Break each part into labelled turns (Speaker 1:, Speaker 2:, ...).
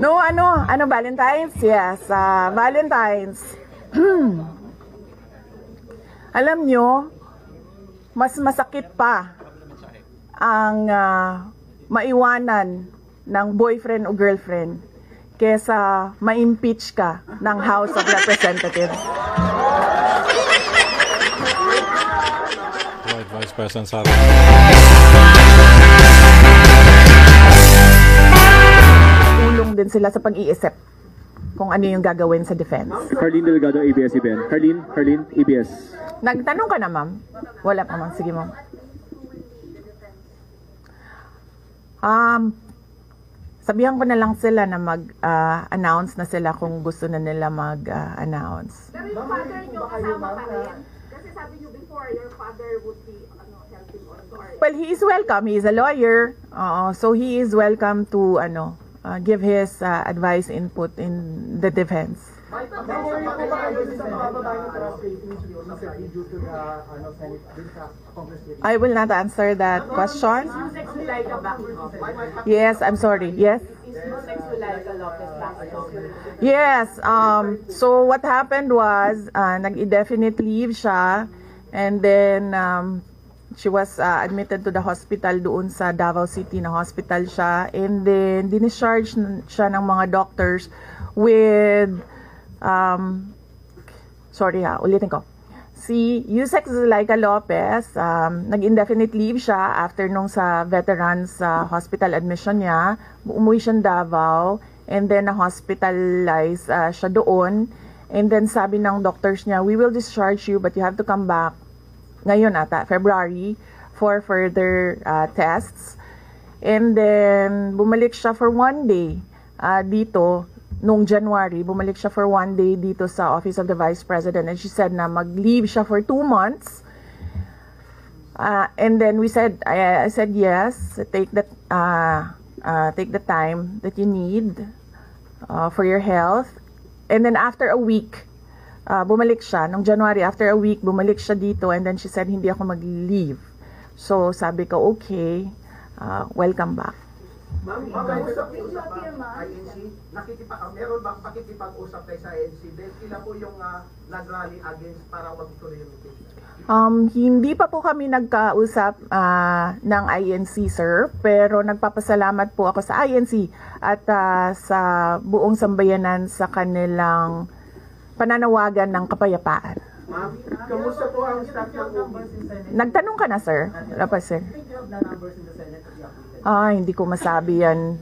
Speaker 1: No, Valentine's? Yes, Valentine's. Alam nyo, mas masakit pa ang maiwanan ng boyfriend o girlfriend kesa ma-impeach ka ng House of Representatives.
Speaker 2: Right, Vice President Sara.
Speaker 1: Tulong din sila sa pag-iisip kung ano yung gagawin sa defense.
Speaker 3: Harleen Delgado, ABS-CBN. Harleen, ABS.
Speaker 1: Nagtanong ka na, ma'am? Wala pa, ma'am. Sige, ma'am. Sabihan ko na lang sila na mag-announce na sila kung gusto na nila mag-announce.
Speaker 4: Pero yung father nyo kasama pa rin? Kasi sabi nyo before, your father would be helping on guard.
Speaker 1: Well, he is welcome. He is a lawyer. So he is welcome to give his advice, input in the defense. I will not answer that question. Yes, I'm sorry. Yes. Yes. So what happened was nag-indefinite leave siya, and then she was admitted to the hospital doon sa Davao City na hospital siya, and then discharge siya ng mga doctors with ulitin ko. Si Yusek Zulaika Lopez, nag-indefinite leave siya after nung sa veterans hospital admission niya. Umuwi siya Davao, and then na-hospitalize siya doon. And then sabi ng doctors niya, we will discharge you but you have to come back ngayon February, for further tests. And then bumalik siya for 1 day dito. Noong January, bumalik siya for 1 day dito sa Office of the Vice President, and she said na mag-leave siya for 2 months. And then I said yes, take the time that you need for your health. And then after a week, bumalik siya. Noong January, after a week, bumalik siya dito, and then she said hindi ako mag-leave. So sabi ko, okay, welcome back.
Speaker 5: Ma'am, INC, meron bang pakikipag-usap kayo sa INC? Dahil sila po yung nag-rally against para wag tuloy yung impeachment.
Speaker 1: Hindi pa po kami nagkausap ng INC, sir, pero nagpapasalamat po ako sa INC at sa buong sambayanan sa kanilang pananawagan ng kapayapaan.
Speaker 5: Ma'am, kamusta po ang staff ng OB?
Speaker 1: Nagtanong ka na, sir? Wala pa, sir. Hindi ko masabi yan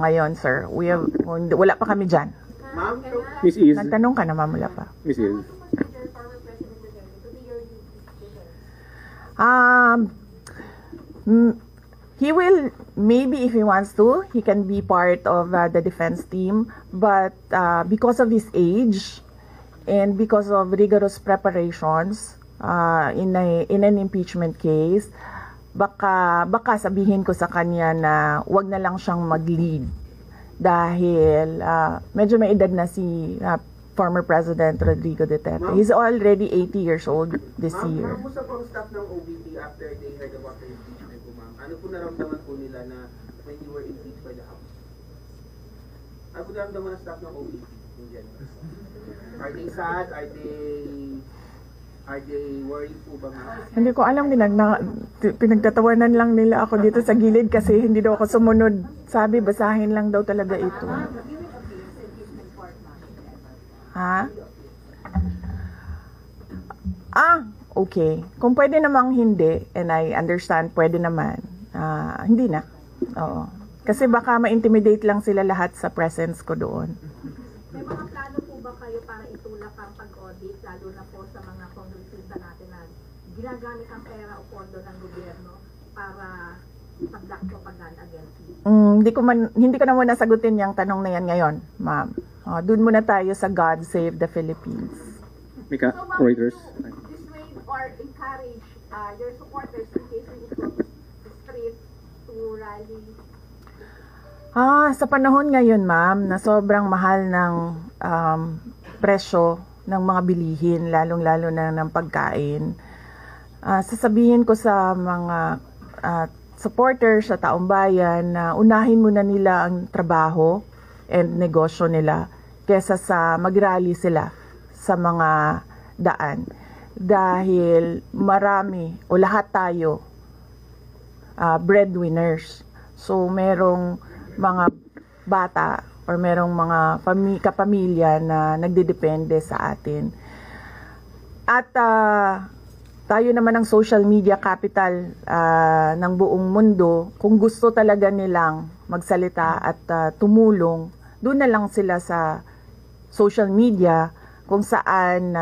Speaker 1: ngayon, sir. Wala pa kami dyan.
Speaker 5: Ma'am,
Speaker 3: Miss Iz.
Speaker 1: Nagtanong ka na, ma'am, wala pa.
Speaker 3: Miss Iz.
Speaker 1: He will, maybe if he wants to, he can be part of the defense team. But because of his age and because of rigorous preparations in an impeachment case, baka sabihin ko sa kanya na wag na lang siyang mag-lead dahil medyo may edad na si former President Rodrigo Duterte. He's already 80 years old this year.
Speaker 5: Ma'am, kamusta po ang staff ng OBP after they heard about the impeachment po, ma'am? Ano po naramdaman po nila na when you were impeached by the House? Ano po naramdaman ng staff ng OBP in general? Are they sad? Are they worried po ba, ma'am?
Speaker 1: Hindi ko alam, pinagtatawanan lang nila ako dito sa gilid kasi hindi daw ako sumunod. Sabi, basahin lang daw talaga ito. Ha? Okay. Kung pwede namang hindi, and I understand, pwede naman. Hindi na. Oo. Kasi baka ma-intimidate lang sila lahat sa presence ko doon.
Speaker 4: May mga plano po ba kayo para itulak ang pag-audit, lalo na po sa mga kongresista natin na ginagamit ang pera o pondo ng gobyerno para pag-black propaganda against you?
Speaker 1: Hindi ko na muna sagutin yung tanong na yan ngayon, ma'am. Doon muna tayo sa God Save the Philippines.
Speaker 3: Mika,
Speaker 4: So, ma'am,
Speaker 3: Reuters.
Speaker 4: dissuade or encourage your supporters in case we go to the street to rally?
Speaker 1: Sa panahon ngayon, ma'am, na sobrang mahal ng presyo ng mga bilihin, lalong-lalo na ng pagkain, sasabihin ko sa mga supporters sa taong bayan na unahin muna nila ang trabaho and negosyo nila kesa sa mag-rally sila sa mga daan. Dahil marami o lahat tayo breadwinners. So merong mga bata or merong mga kapamilya na nagdedepende sa atin. At tayo naman ang social media capital ng buong mundo. Kung gusto talaga nilang magsalita at tumulong, doon na lang sila sa social media kung saan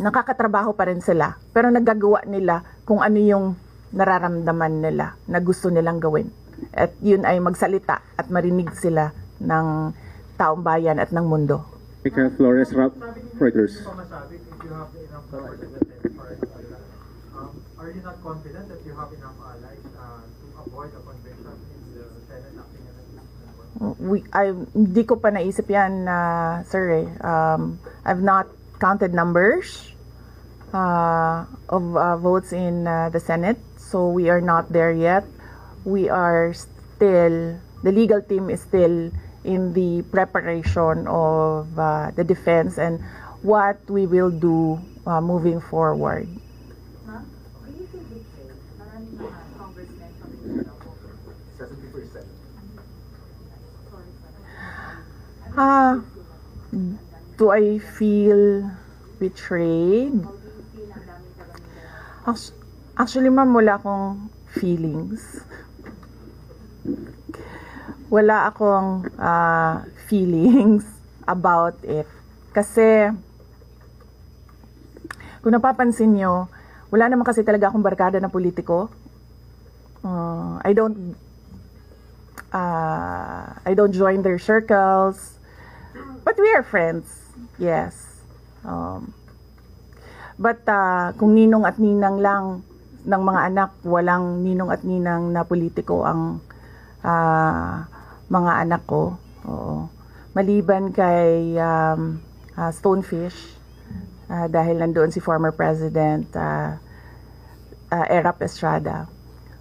Speaker 1: nakakatrabaho pa rin sila. Pero naggagawa nila kung ano yung nararamdaman nila na gusto nilang gawin. At yun ay magsalita at marinig sila ng taong bayan at ng mundo.
Speaker 3: Mika Flores, Reuters.
Speaker 2: Are you not confident that you have enough allies to avoid a convention in the Senate acting as
Speaker 1: Hindi ko pa naisip yan, sir. I've not counted numbers of votes in the Senate, so we are not there yet. We are still, the legal team is still in the preparation of the defense and what we will do moving forward.
Speaker 4: Ma'am, can you feel betrayed? Maraming mga congressmen from Mindanao po.
Speaker 2: 70%.
Speaker 1: Do I feel betrayed?
Speaker 4: How do you feel ang daming taga Mindanao?
Speaker 1: Actually, ma'am, wala akong feelings. Wala akong feelings about it. Kasi, kung napapansin nyo, wala naman kasi talaga akong barkada na politiko. I don't join their circles. But we are friends. Yes. But kung ninong at ninang lang ng mga anak, walang ninong at ninang na politiko ang mga anak ko. Oo. Maliban kay Stonefish, dahil nandoon si former President Erap Estrada.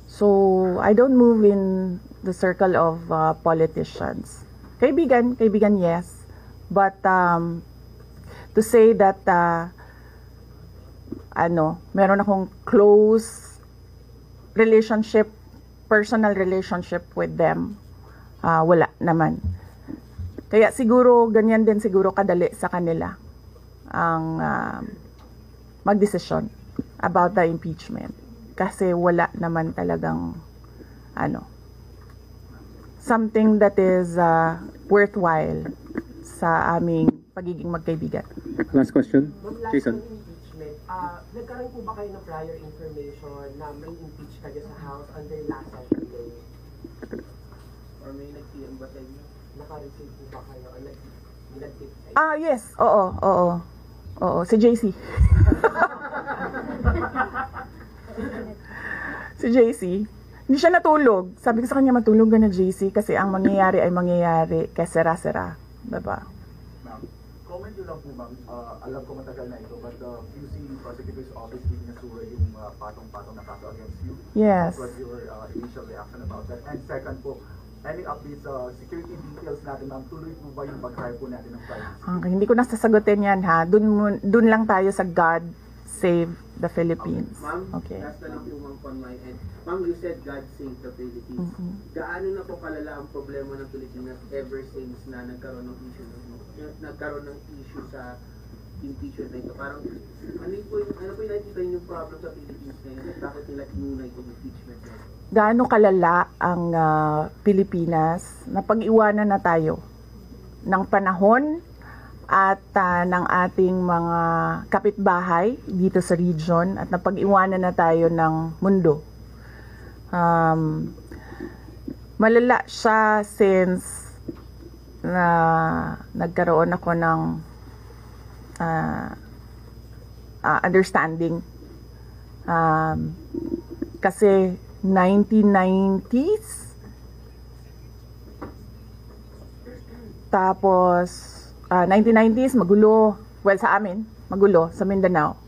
Speaker 1: So, I don't move in the circle of politicians. Kaibigan, yes. But to say that meron akong close relationship, personal relationship with them, wala naman. Kaya siguro, ganyan din siguro kadali sa kanila ang magdesisyon about the impeachment. Kasi wala naman talagang something that is worthwhile sa aming pagiging magkaibigan.
Speaker 3: Last question,
Speaker 6: Last
Speaker 3: Jason.
Speaker 6: impeachment, nagkaroon po ba kayo ng prior information na may impeach kayo sa House on their last session day?
Speaker 5: Or may nag-PM ba sa inyo?
Speaker 6: Naka-receive po ba kayo? Or nag-tip kayo?
Speaker 1: Yes. Oo. Si JC. Si JC. Hindi siya natulog. Sabi ko sa kanya, matulog ka na, JC, kasi ang mangyayari ay mangyayari kay sera-sera. Diba?
Speaker 2: Ma'am, comment nyo lang po ma'am, alam ko matagal na ito, but the QC Prosecutor's Office did nasura yung patong-patong na kaso against you.
Speaker 1: Yes.
Speaker 2: What was your initial reaction about that? And second po, any updates sa security details natin ma'am, tuloy po ba yung pag-hire po natin ng privacy?
Speaker 1: Okay, hindi ko nasasagutin yan, ha. Dun lang tayo sa God Save the Philippines.
Speaker 5: Ma'am,
Speaker 1: Okay.
Speaker 5: last na lang po ma'am on my end. Ma'am, you said God save the Philippines. Gaano na po kalala ang problema ng Pilipinas ever since na nagkaroon ng issue sa impeachment na ito? Parang, ano po yung nakikita yung problem sa Philippines ngayon? Bakit nila inuna itong impeachment na ito?
Speaker 1: Gaano kalala ang Pilipinas na pag-iwanan na tayo ng panahon at ng ating mga kapitbahay dito sa region at napag-iwanan na tayo ng mundo. Malala siya since na nagkaroon ako ng understanding. Kasi 1990s, tapos 1990s, magulo. Well, sa amin, magulo, sa Mindanao.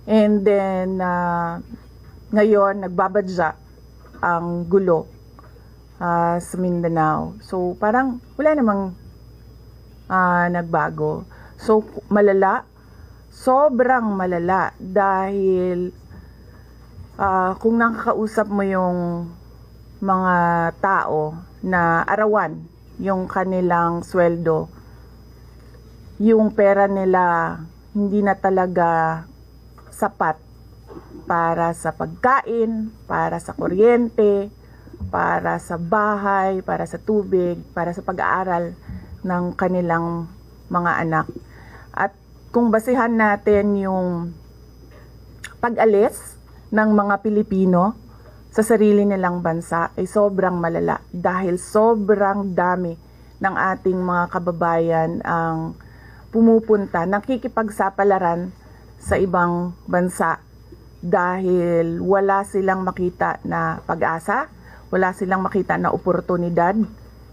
Speaker 1: And then, ngayon, nagbabadya ang gulo sa Mindanao. So parang wala namang nagbago. So malala, sobrang malala dahil kung nakakausap mo yung mga tao na arawan yung kanilang sweldo, yung pera nila hindi na talaga sapat para sa pagkain, para sa kuryente, para sa bahay, para sa tubig, para sa pag-aaral ng kanilang mga anak. At kung basihan natin yung pag-alis ng mga Pilipino sa sarili nilang bansa ay sobrang malala dahil sobrang dami ng ating mga kababayan ang pumupunta, nakikipagsapalaran sa ibang bansa dahil wala silang makita na pag-asa, wala silang makita na oportunidad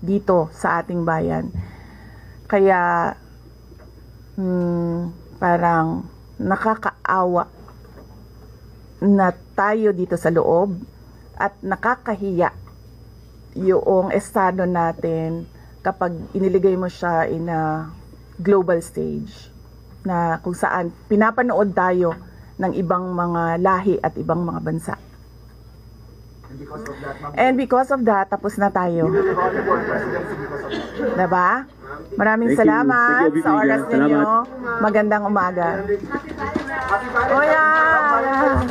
Speaker 1: dito sa ating bayan. Kaya parang nakakaawa na tayo dito sa loob at nakakahiya yung estado natin kapag iniligay mo siya in a global stage na kung saan pinapanood tayo ng ibang mga lahi at ibang mga bansa. And because of that, tapos na tayo. Diba? Maraming
Speaker 3: Thank you.
Speaker 1: salamat
Speaker 3: Thank you,
Speaker 1: sa oras
Speaker 3: Salamat.
Speaker 1: ninyo. Magandang umaga. Oh yeah.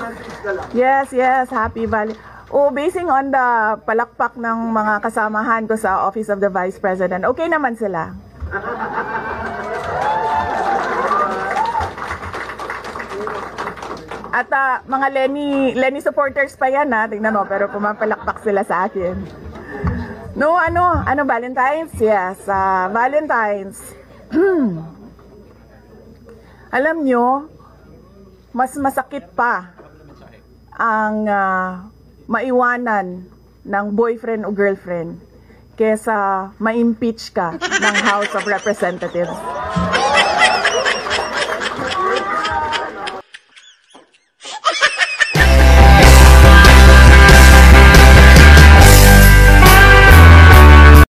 Speaker 1: Yes, happy Valley. Oh, basing on the palakpak ng mga kasamahan ko sa Office of the Vice President, okay naman sila. At mga Lenny supporters pa yan tingnan mo, pero pumapalakpak sila sa akin. No, ano Valentine's? Yes, Valentine's. Alam nyo, mas masakit pa ang maiwanan ng boyfriend o girlfriend kesa ma-impeach ka ng House of Representatives.